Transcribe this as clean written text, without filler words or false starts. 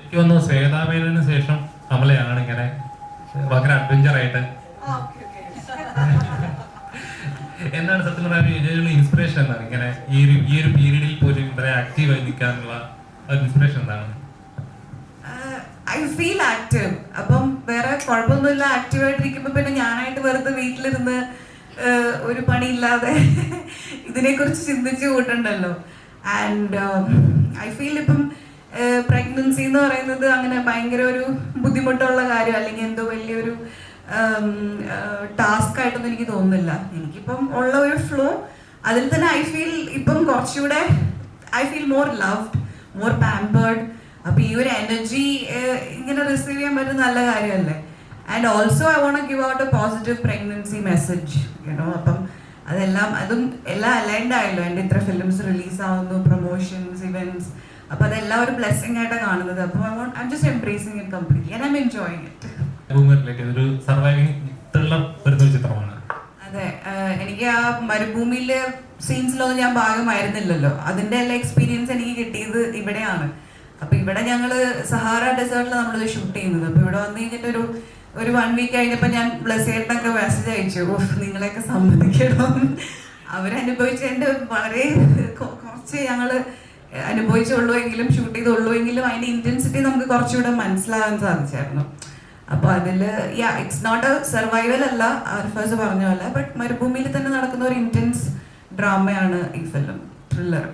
എനിക്ക് തോന്നുന്നു ശ്വേതാമേനു ശേഷം നമ്മളെയാണ് ഇങ്ങനെ ഭയങ്കര അഡ്വഞ്ചർ ആയിട്ട് എന്താണ് സത്യം പറഞ്ഞാൽ ഇതിനുള്ള ഇൻസ്പിറേഷൻ എന്താണ് ഇങ്ങനെ ഈ ഒരു പീരീഡിൽ പോലും ഇത്ര ആക്റ്റീവായി നിൽക്കാനുള്ള ഇൻസ്പിറേഷൻ എന്താണ്? I feel active. അപ്പം വേറെ കുഴപ്പമൊന്നുമില്ല, ആക്റ്റീവായിട്ടിരിക്കുമ്പോൾ പിന്നെ ഞാനായിട്ട് വെറുതെ വീട്ടിലിരുന്ന് ഒരു പണിയില്ലാതെ ഇതിനെക്കുറിച്ച് ചിന്തിച്ച് കൂട്ടണ്ടല്ലോ. ആൻഡ് ഐ ഫീൽ ഇപ്പം പ്രഗ്നൻസി എന്ന് പറയുന്നത് അങ്ങനെ ഭയങ്കര ഒരു ബുദ്ധിമുട്ടുള്ള കാര്യം അല്ലെങ്കിൽ എന്തോ വലിയൊരു ടാസ്ക് ആയിട്ടൊന്നും എനിക്ക് തോന്നുന്നില്ല. എനിക്കിപ്പം ഉള്ള ഒരു ഫ്ലോ അതിൽ തന്നെ ഐ ഫീൽ ഇപ്പം കുറച്ചുകൂടെ I feel more loved, more pampered. അപ്പൊ ഈ ഒരു എനർജി ഇങ്ങനെ റിസീവ് ചെയ്യാൻ പറ്റുന്ന നല്ല കാര്യമല്ലേ. And also I want give out a positive pregnancy message you know. അപ്പം അതും എല്ലാം അലൈൻഡ് ആയല്ലോ. എൻ്റെ ഇത്ര ഫിലിംസ് റിലീസ് ആവുന്നു, പ്രൊമോഷൻസ്, ഇവന്റ്സ്. അപ്പൊ അതെല്ലാം ഒരു ബ്ലെസ്സിങ് ആയിട്ടാണ് കാണുന്നത്. അപ്പോൾ I am just embracing it completely and I am enjoying it. ഒരു സർവൈവിംഗ് ത്രില്ലർ വരുന്ന ഒരു ചിത്രമാണ്. അതെ, എനിക്ക് ആ മരുഭൂമിയിലെ സീൻസിലൊന്നും ഞാൻ ഭാഗമായിരുന്നില്ലല്ലോ. അതിന്റെ എല്ലാ എക്സ്പീരിയൻസ് എനിക്ക് കിട്ടിയത് ഇവിടെയാണ്. അപ്പൊ ഇവിടെ ഞങ്ങള് സഹാറ ഡെസേർട്ടിലാണ് നമ്മളിത് ഷൂട്ട് ചെയ്യുന്നത്. അപ്പൊ ഇവിടെ വന്നു കഴിഞ്ഞിട്ട് ഒരു 1 വീക്ക് കഴിഞ്ഞപ്പോൾ ഞാൻ ബ്ലസ്സേട്ടനൊക്കെ മെസ്സേജ് അയച്ചു, നിങ്ങളെയൊക്കെ സമ്മതിക്കണം. അവരനുഭവിച്ചതിൻ്റെ വളരെ കുറച്ച് ഞങ്ങള് അനുഭവിച്ചുള്ളൂ എങ്കിലും ഷൂട്ട് ചെയ്തുള്ളൂ എങ്കിലും അതിന്റെ ഇന്റൻസിറ്റി നമുക്ക് കുറച്ചുകൂടെ മനസ്സിലാകാൻ സാധിച്ചായിരുന്നു. അപ്പോൾ അതില് ഇറ്റ്സ് നോട്ട് എ സർവൈവൽ അല്ല, അർഫാസ് പറഞ്ഞ പോലെ, ബട്ട് മരുഭൂമിയിൽ തന്നെ നടക്കുന്ന ഒരു ഇന്റൻസ് ഡ്രാമയാണ് ഈ ഫിലിം, ത്രില്ലർ.